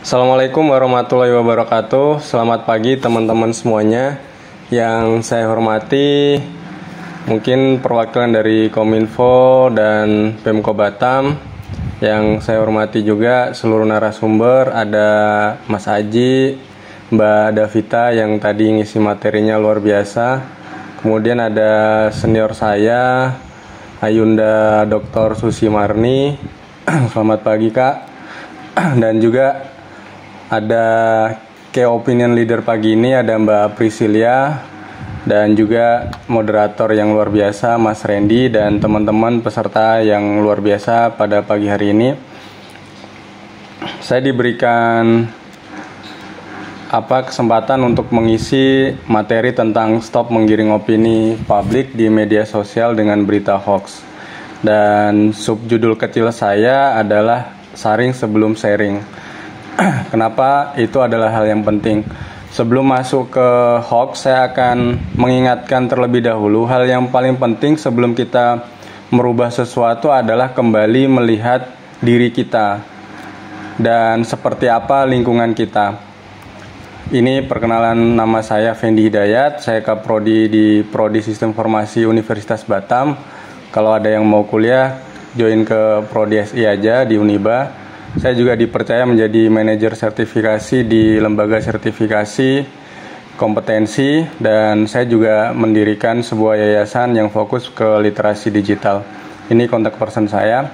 Assalamualaikum warahmatullahi wabarakatuh. Selamat pagi teman-teman semuanya. Yang saya hormati mungkin perwakilan dari Kominfo dan Pemko Batam. Yang saya hormati juga seluruh narasumber, ada Mas Aji, Mbak Davita yang tadi ngisi materinya luar biasa. Kemudian ada senior saya, Ayunda Dr. Susi Marni. Selamat pagi Kak. Dan juga ada Key Opinion Leader pagi ini, ada Mbak Priscilia, dan juga moderator yang luar biasa Mas Randy, dan teman-teman peserta yang luar biasa pada pagi hari ini. Saya diberikan kesempatan untuk mengisi materi tentang stop menggiring opini publik di media sosial dengan berita hoax. Dan subjudul kecil saya adalah saring sebelum sharing. Kenapa itu adalah hal yang penting? Sebelum masuk ke hoax, saya akan mengingatkan terlebih dahulu hal yang paling penting sebelum kita merubah sesuatu adalah kembali melihat diri kita dan seperti apa lingkungan kita. Ini perkenalan, nama saya Fendi Hidayat, saya Kaprodi di Prodi Sistem Informasi Universitas Batam. Kalau ada yang mau kuliah, join ke Prodi SI aja di Uniba. Saya juga dipercaya menjadi manajer sertifikasi di lembaga sertifikasi kompetensi, dan saya juga mendirikan sebuah yayasan yang fokus ke literasi digital. Ini kontak person saya.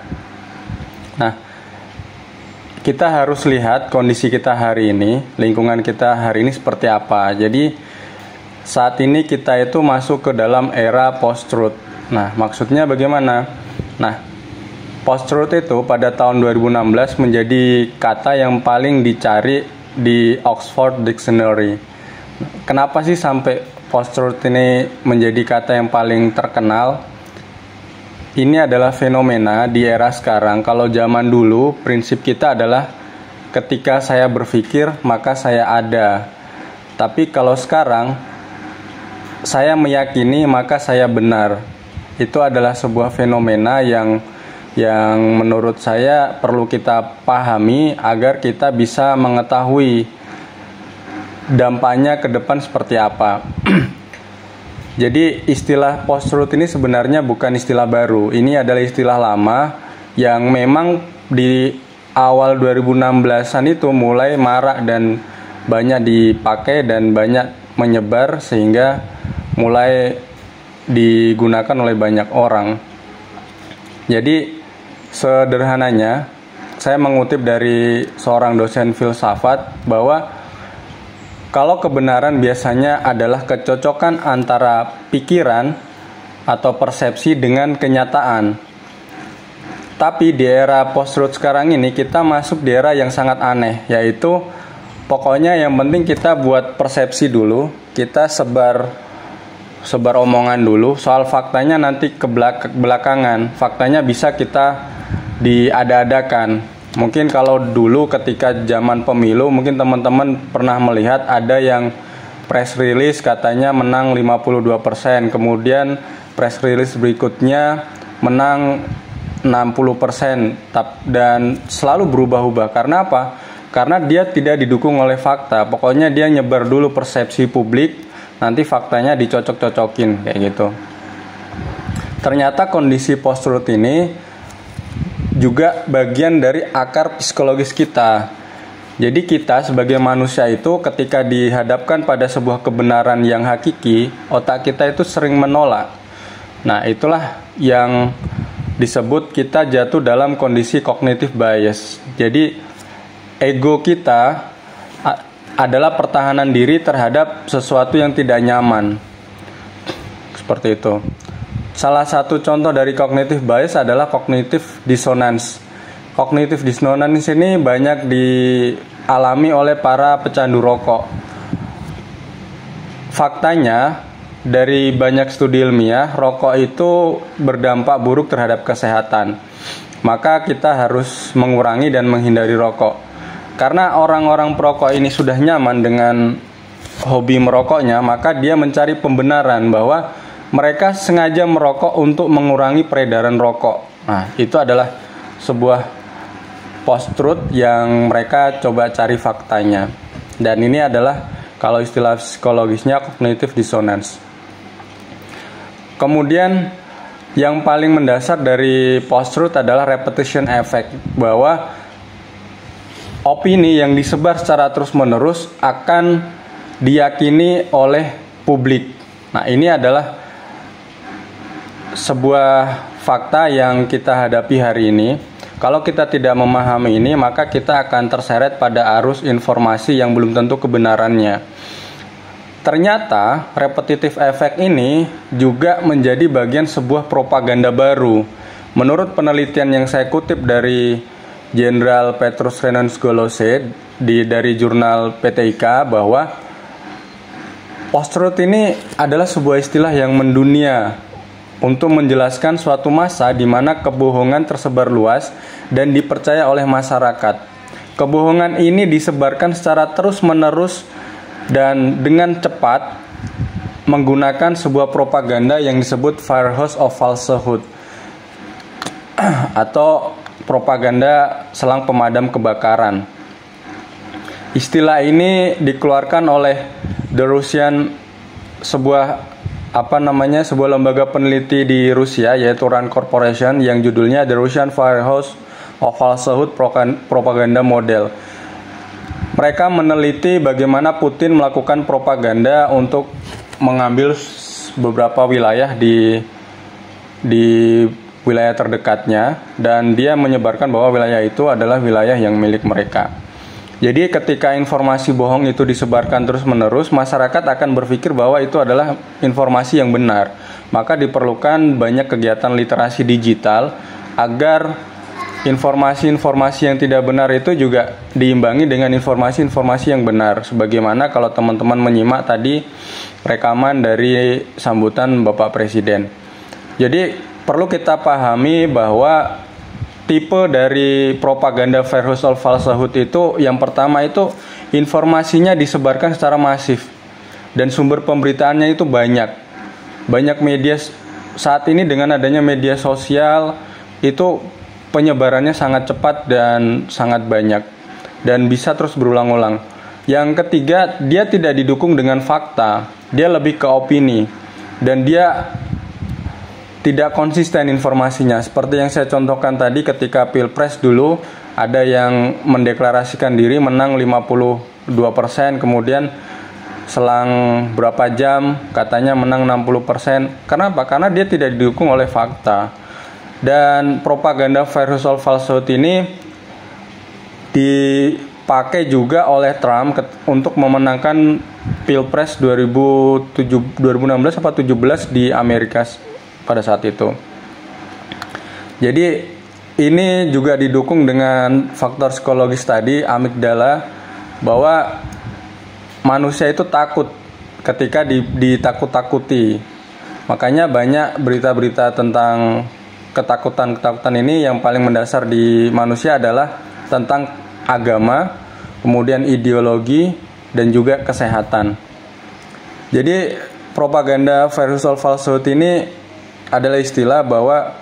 Nah, kita harus lihat kondisi kita hari ini, lingkungan kita hari ini seperti apa. Jadi saat ini kita itu masuk ke dalam era post-truth. Nah, maksudnya bagaimana? Nah, post-truth itu pada tahun 2016 menjadi kata yang paling dicari di Oxford Dictionary. Kenapa sih sampai post-truth ini menjadi kata yang paling terkenal? Ini adalah fenomena di era sekarang. Kalau zaman dulu prinsip kita adalah ketika saya berpikir maka saya ada. Tapi kalau sekarang saya meyakini maka saya benar. Itu adalah sebuah fenomena yang menurut saya perlu kita pahami agar kita bisa mengetahui dampaknya ke depan seperti apa. Jadi istilah post-truth ini sebenarnya bukan istilah baru. Ini adalah istilah lama yang memang di awal 2016-an itu mulai marak dan banyak dipakai dan banyak menyebar sehingga mulai digunakan oleh banyak orang. Jadi sederhananya, saya mengutip dari seorang dosen filsafat bahwa kalau kebenaran biasanya adalah kecocokan antara pikiran atau persepsi dengan kenyataan. Tapi di era post-truth sekarang ini kita masuk di era yang sangat aneh, yaitu pokoknya yang penting kita buat persepsi dulu, kita sebar omongan dulu, soal faktanya nanti ke belakangan. Faktanya bisa kita diada-adakan. Mungkin kalau dulu ketika zaman pemilu mungkin teman-teman pernah melihat ada yang press release katanya menang 52%, kemudian press release berikutnya menang 60%, dan selalu berubah-ubah. Karena apa? Karena dia tidak didukung oleh fakta. Pokoknya dia nyebar dulu persepsi publik, nanti faktanya dicocok-cocokin kayak gitu. Ternyata kondisi post-truth ini juga bagian dari akar psikologis kita. Jadi kita sebagai manusia itu ketika dihadapkan pada sebuah kebenaran yang hakiki, otak kita itu sering menolak. Nah, itulah yang disebut kita jatuh dalam kondisi cognitive bias. Jadi ego kita adalah pertahanan diri terhadap sesuatu yang tidak nyaman. Seperti itu. Salah satu contoh dari cognitive bias adalah cognitive dissonance. Cognitive dissonance ini banyak dialami oleh para pecandu rokok. Faktanya, dari banyak studi ilmiah, rokok itu berdampak buruk terhadap kesehatan. Maka kita harus mengurangi dan menghindari rokok. Karena orang-orang perokok ini sudah nyaman dengan hobi merokoknya, maka dia mencari pembenaran bahwa mereka sengaja merokok untuk mengurangi peredaran rokok. Nah, itu adalah sebuah post-truth yang mereka coba cari faktanya. Dan ini adalah kalau istilah psikologisnya cognitive dissonance. Kemudian yang paling mendasar dari post-truth adalah repetition effect, bahwa opini yang disebar secara terus-menerus akan diyakini oleh publik. Nah, ini adalah sebuah fakta yang kita hadapi hari ini. Kalau kita tidak memahami ini, maka kita akan terseret pada arus informasi yang belum tentu kebenarannya. Ternyata repetitive effect ini juga menjadi bagian sebuah propaganda baru. Menurut penelitian yang saya kutip dari Jenderal Petrus Renans Golose dari jurnal PTIK, bahwa post-truth ini adalah sebuah istilah yang mendunia untuk menjelaskan suatu masa di mana kebohongan tersebar luas dan dipercaya oleh masyarakat. Kebohongan ini disebarkan secara terus-menerus dan dengan cepat menggunakan sebuah propaganda yang disebut firehouse of falsehood atau propaganda selang pemadam kebakaran. Istilah ini dikeluarkan oleh The Russian, sebuah lembaga peneliti di Rusia, yaitu RAND Corporation, yang judulnya The Russian Firehouse of Falsehood Propaganda Model. Mereka meneliti bagaimana Putin melakukan propaganda untuk mengambil beberapa wilayah di wilayah terdekatnya, dan dia menyebarkan bahwa wilayah itu adalah wilayah yang milik mereka. Jadi ketika informasi bohong itu disebarkan terus-menerus, masyarakat akan berpikir bahwa itu adalah informasi yang benar. Maka diperlukan banyak kegiatan literasi digital agar informasi-informasi yang tidak benar itu juga diimbangi dengan informasi-informasi yang benar. Sebagaimana kalau teman-teman menyimak tadi rekaman dari sambutan Bapak Presiden. Jadi perlu kita pahami bahwa tipe dari propaganda firehouse of falsehood itu, yang pertama itu informasinya disebarkan secara masif dan sumber pemberitaannya itu banyak media saat ini. Dengan adanya media sosial itu penyebarannya sangat cepat dan sangat banyak dan bisa terus berulang-ulang. Yang ketiga, dia tidak didukung dengan fakta, dia lebih ke opini dan dia tidak konsisten informasinya. Seperti yang saya contohkan tadi, ketika Pilpres dulu ada yang mendeklarasikan diri menang 52%, kemudian selang berapa jam katanya menang 60%. Kenapa? Karena dia tidak didukung oleh fakta. Dan propaganda firehouse of falsehood ini dipakai juga oleh Trump untuk memenangkan Pilpres 2016 atau 17 di Amerika pada saat itu. Jadi ini juga didukung dengan faktor psikologis tadi, amigdala, bahwa manusia itu takut ketika ditakut-takuti. Makanya banyak berita-berita tentang ketakutan ini yang paling mendasar di manusia adalah tentang agama, kemudian ideologi, dan juga kesehatan. Jadi propaganda firehouse of falsehood ini adalah istilah bahwa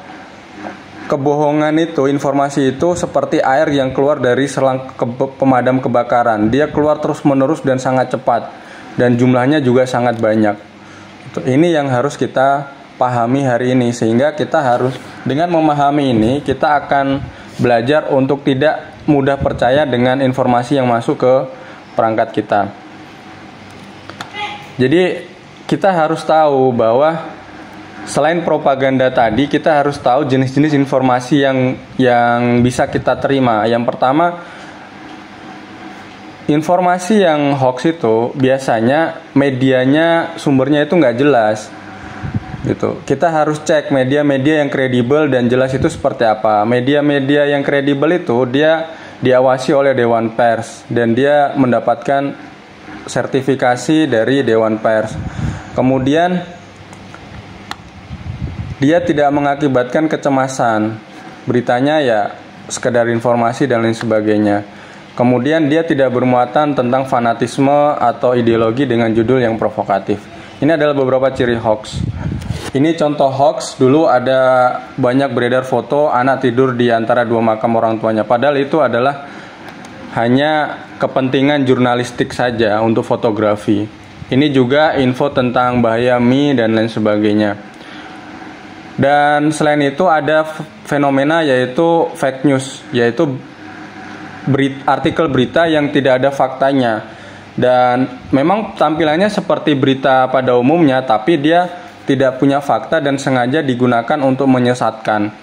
kebohongan itu, informasi itu seperti air yang keluar dari selang pemadam kebakaran. Dia keluar terus-menerus dan sangat cepat, dan jumlahnya juga sangat banyak. Ini yang harus kita pahami hari ini, sehingga kita harus, dengan memahami ini, kita akan belajar untuk tidak mudah percaya dengan informasi yang masuk ke perangkat kita. Jadi kita harus tahu bahwa selain propaganda tadi, kita harus tahu jenis-jenis informasi yang bisa kita terima. Yang pertama, informasi yang hoax itu biasanya medianya, sumbernya itu nggak jelas, gitu. Kita harus cek media-media yang kredibel dan jelas itu seperti apa. Media-media yang kredibel itu dia diawasi oleh Dewan Pers dan dia mendapatkan sertifikasi dari Dewan Pers. Kemudian dia tidak mengakibatkan kecemasan. Beritanya ya sekedar informasi dan lain sebagainya. Kemudian dia tidak bermuatan tentang fanatisme atau ideologi dengan judul yang provokatif. Ini adalah beberapa ciri hoax. Ini contoh hoax. Dulu ada banyak beredar foto anak tidur di antara dua makam orang tuanya. Padahal itu adalah hanya kepentingan jurnalistik saja untuk fotografi. Ini juga info tentang bahaya mie dan lain sebagainya. Dan selain itu ada fenomena yaitu fake news, yaitu artikel berita yang tidak ada faktanya. Dan memang tampilannya seperti berita pada umumnya, tapi dia tidak punya fakta dan sengaja digunakan untuk menyesatkan.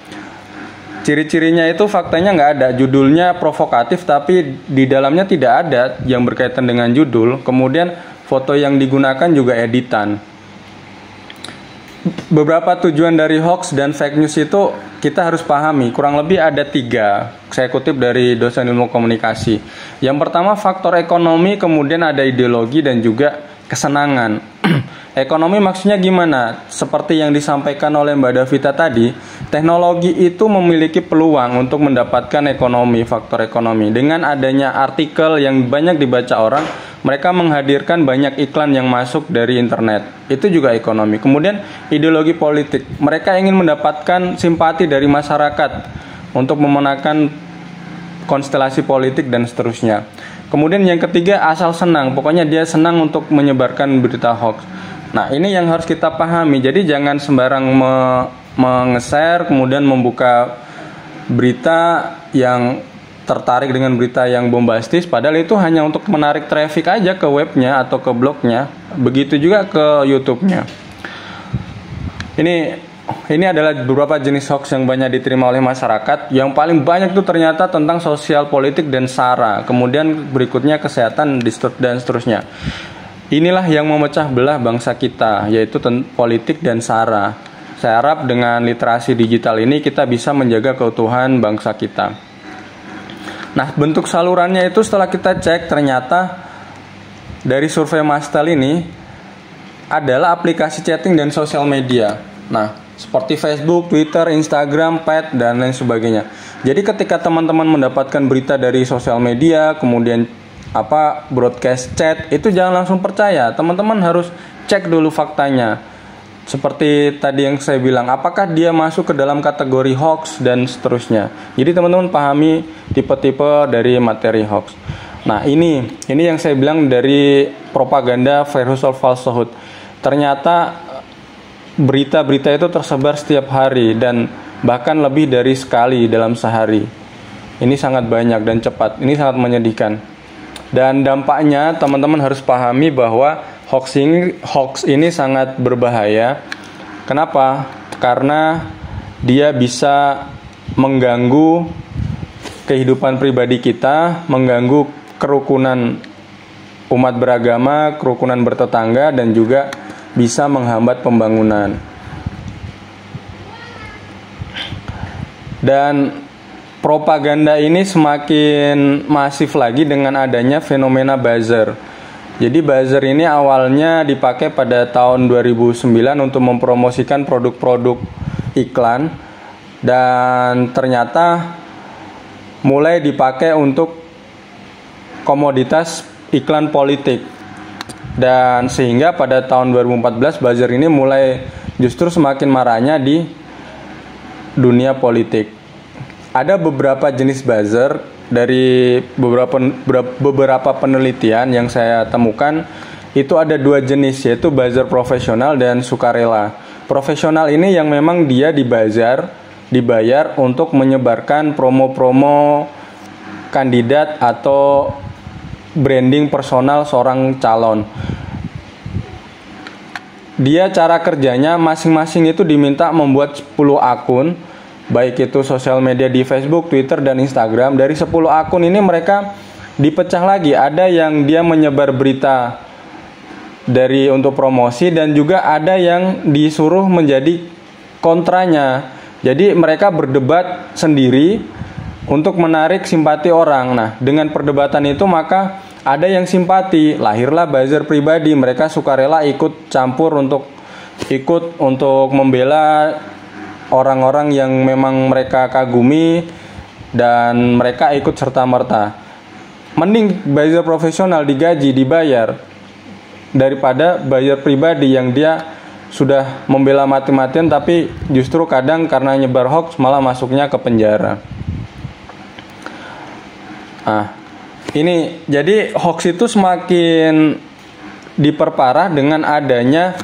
Ciri-cirinya itu faktanya nggak ada, judulnya provokatif tapi di dalamnya tidak ada yang berkaitan dengan judul. Kemudian foto yang digunakan juga editan. Beberapa tujuan dari hoax dan fake news itu kita harus pahami, kurang lebih ada 3. Saya kutip dari dosen ilmu komunikasi. Yang pertama faktor ekonomi, kemudian ada ideologi dan juga kesenangan. Ekonomi maksudnya gimana? Seperti yang disampaikan oleh Mbak Davita tadi, teknologi itu memiliki peluang untuk mendapatkan ekonomi, faktor ekonomi. Dengan adanya artikel yang banyak dibaca orang, mereka menghadirkan banyak iklan yang masuk dari internet. Itu juga ekonomi. Kemudian ideologi politik. Mereka ingin mendapatkan simpati dari masyarakat untuk memenangkan konstelasi politik dan seterusnya. Kemudian yang ketiga asal senang. Pokoknya dia senang untuk menyebarkan berita hoax. Nah, ini yang harus kita pahami. Jadi jangan sembarang menge-share kemudian membuka berita yang tertarik dengan berita yang bombastis, padahal itu hanya untuk menarik traffic aja ke webnya atau ke blognya. Begitu juga ke YouTube-nya. Ini adalah beberapa jenis hoax yang banyak diterima oleh masyarakat. Yang paling banyak itu ternyata tentang sosial, politik, dan SARA. Kemudian berikutnya kesehatan dan seterusnya. Inilah yang memecah belah bangsa kita, yaitu politik dan SARA. Saya harap dengan literasi digital ini kita bisa menjaga keutuhan bangsa kita. Nah, bentuk salurannya itu setelah kita cek, ternyata dari survei Mastel ini adalah aplikasi chatting dan sosial media. Nah, seperti Facebook, Twitter, Instagram, Pet, dan lain sebagainya. Jadi ketika teman-teman mendapatkan berita dari sosial media, kemudian broadcast chat, itu jangan langsung percaya. Teman-teman harus cek dulu faktanya. Seperti tadi yang saya bilang, apakah dia masuk ke dalam kategori hoax dan seterusnya. Jadi teman-teman pahami tipe-tipe dari materi hoax. Nah, ini yang saya bilang dari propaganda versus falsehood. Ternyata berita-berita itu tersebar setiap hari dan bahkan lebih dari sekali dalam sehari. Ini sangat banyak dan cepat. Ini sangat menyedihkan. Dan dampaknya teman-teman harus pahami bahwa hoax ini sangat berbahaya. Kenapa? Karena dia bisa mengganggu kehidupan pribadi kita, mengganggu kerukunan umat beragama, kerukunan bertetangga, dan juga bisa menghambat pembangunan. Dan propaganda ini semakin masif lagi dengan adanya fenomena buzzer. Jadi buzzer ini awalnya dipakai pada tahun 2009 untuk mempromosikan produk-produk iklan, dan ternyata mulai dipakai untuk komoditas iklan politik. Dan sehingga pada tahun 2014 buzzer ini mulai justru semakin maraknya di dunia politik. Ada beberapa jenis buzzer. Dari beberapa penelitian yang saya temukan, itu ada 2 jenis, yaitu buzzer profesional dan sukarela. Profesional ini yang memang dia dibayar untuk menyebarkan promo-promo kandidat atau branding personal seorang calon. Dia cara kerjanya masing-masing itu diminta membuat 10 akun, baik itu sosial media di Facebook, Twitter, dan Instagram. Dari 10 akun ini mereka dipecah lagi. Ada yang dia menyebar berita untuk promosi, dan juga ada yang disuruh menjadi kontranya. Jadi mereka berdebat sendiri untuk menarik simpati orang. Nah, dengan perdebatan itu maka ada yang simpati, lahirlah buzzer pribadi. Mereka sukarela ikut campur untuk membela orang-orang yang memang mereka kagumi, dan mereka ikut serta-merta. Mending buzzer profesional digaji, dibayar, daripada buzzer pribadi yang dia sudah membela mati-matian, tapi justru kadang karena nyebar hoax malah masuknya ke penjara. Ini jadi hoax itu semakin diperparah dengan adanya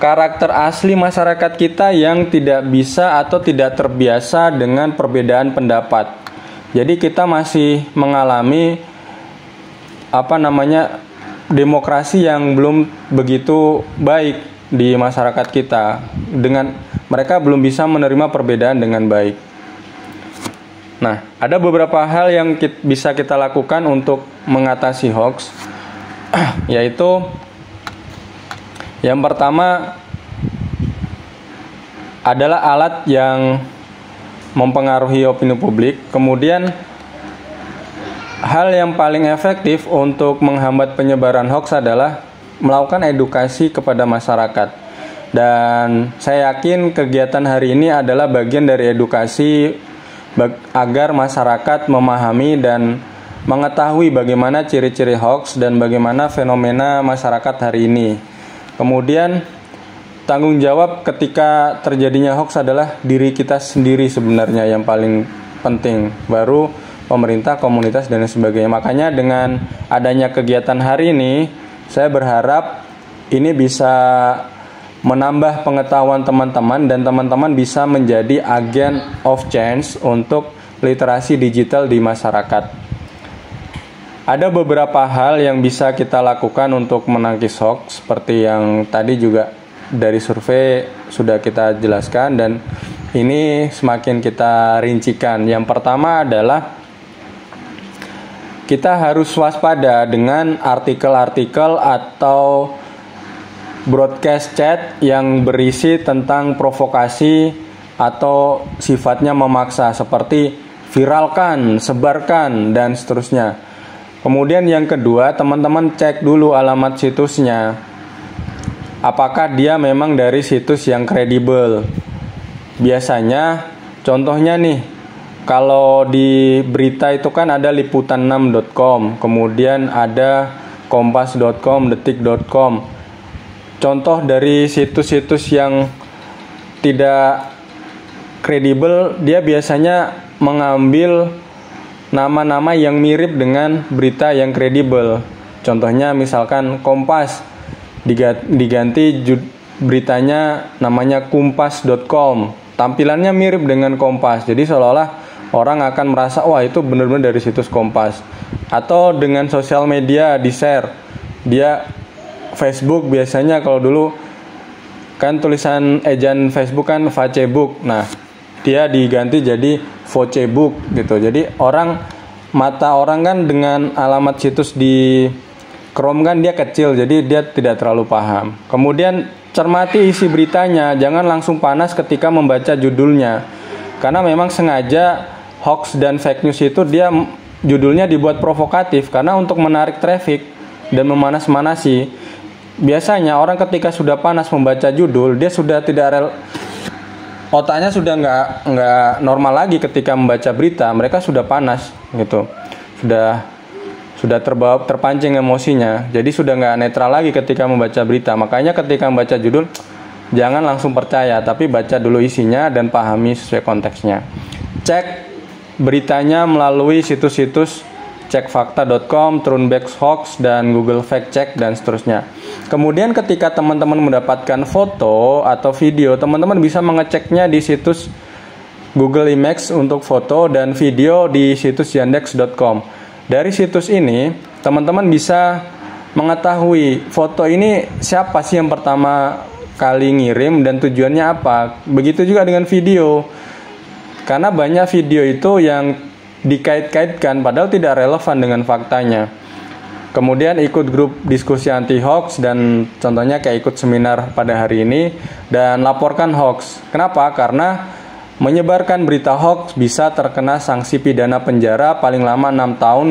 karakter asli masyarakat kita yang tidak bisa atau tidak terbiasa dengan perbedaan pendapat. Jadi kita masih mengalami demokrasi yang belum begitu baik di masyarakat kita. Dengan mereka belum bisa menerima perbedaan dengan baik. Nah, ada beberapa hal yang bisa kita lakukan untuk mengatasi hoax, yaitu yang pertama adalah alat yang mempengaruhi opini publik. Kemudian hal yang paling efektif untuk menghambat penyebaran hoax adalah melakukan edukasi kepada masyarakat. Dan saya yakin kegiatan hari ini adalah bagian dari edukasi agar masyarakat memahami dan mengetahui bagaimana ciri-ciri hoax dan bagaimana fenomena masyarakat hari ini. Kemudian tanggung jawab ketika terjadinya hoax adalah diri kita sendiri sebenarnya yang paling penting, baru pemerintah, komunitas, dan sebagainya. Makanya dengan adanya kegiatan hari ini, saya berharap ini bisa menambah pengetahuan teman-teman dan teman-teman bisa menjadi agen of change untuk literasi digital di masyarakat. Ada beberapa hal yang bisa kita lakukan untuk menangkis hoax, seperti yang tadi juga dari survei sudah kita jelaskan dan ini semakin kita rincikan. Yang pertama adalah kita harus waspada dengan artikel-artikel atau broadcast chat yang berisi tentang provokasi atau sifatnya memaksa, seperti viralkan, sebarkan, dan seterusnya. Kemudian yang kedua, teman-teman cek dulu alamat situsnya. Apakah dia memang dari situs yang kredibel? Biasanya, contohnya nih, kalau di berita itu kan ada liputan6.com, kemudian ada kompas.com, detik.com. Contoh dari situs-situs yang tidak kredibel, dia biasanya mengambil nama-nama yang mirip dengan berita yang kredibel. Contohnya misalkan Kompas, diganti beritanya namanya kumpas.com. Tampilannya mirip dengan Kompas, jadi seolah-olah orang akan merasa, wah itu benar-benar dari situs Kompas. Atau dengan sosial media di-share, dia Facebook biasanya kalau dulu kan tulisan ejaan Facebook kan Facebook. Nah, dia diganti jadi Vocebook gitu. Jadi mata orang kan dengan alamat situs di Chrome kan dia kecil, jadi dia tidak terlalu paham. Kemudian cermati isi beritanya, jangan langsung panas ketika membaca judulnya. Karena memang sengaja hoax dan fake news itu dia judulnya dibuat provokatif karena untuk menarik traffic dan memanas-manasi. Biasanya orang ketika sudah panas membaca judul, dia sudah otaknya sudah nggak normal lagi ketika membaca berita. Mereka sudah panas gitu, sudah terpancing emosinya. Jadi sudah nggak netral lagi ketika membaca berita. Makanya ketika membaca judul, jangan langsung percaya, tapi baca dulu isinya dan pahami sesuai konteksnya. Cek beritanya melalui situs-situs cekfakta.com, Turunback Hoax, dan Google Fact Check, dan seterusnya. Kemudian ketika teman-teman mendapatkan foto atau video, teman-teman bisa mengeceknya di situs Google Images untuk foto dan video di situs yandex.com. Dari situs ini, teman-teman bisa mengetahui foto ini siapa sih yang pertama kali ngirim dan tujuannya apa. Begitu juga dengan video. Karena banyak video itu yang dikait-kaitkan padahal tidak relevan dengan faktanya. Kemudian ikut grup diskusi anti hoax dan contohnya kayak ikut seminar pada hari ini dan laporkan hoax. Kenapa? Karena menyebarkan berita hoax bisa terkena sanksi pidana penjara paling lama 6 tahun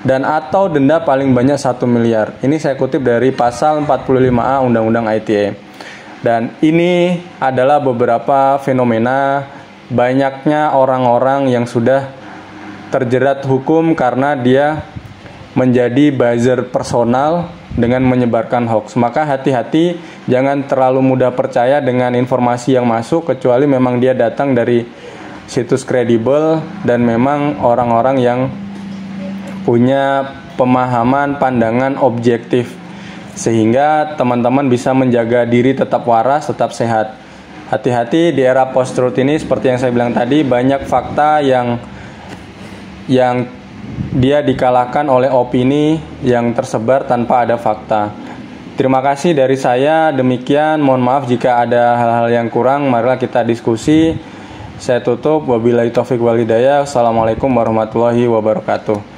dan atau denda paling banyak 1 miliar. Ini saya kutip dari pasal 45A Undang-Undang ITE. Dan ini adalah beberapa fenomena banyaknya orang-orang yang sudah terjerat hukum karena dia menjadi buzzer personal dengan menyebarkan hoax. Maka hati-hati, jangan terlalu mudah percaya dengan informasi yang masuk kecuali memang dia datang dari situs kredibel dan memang orang-orang yang punya pemahaman, pandangan objektif, sehingga teman-teman bisa menjaga diri tetap waras, tetap sehat. Hati-hati di era post-truth ini, seperti yang saya bilang tadi, banyak fakta yang dia dikalahkan oleh opini yang tersebar tanpa ada fakta. Terima kasih dari saya, demikian. Mohon maaf jika ada hal-hal yang kurang, marilah kita diskusi. Saya tutup, wabillahi taufiq wal hidayah. Assalamualaikum warahmatullahi wabarakatuh.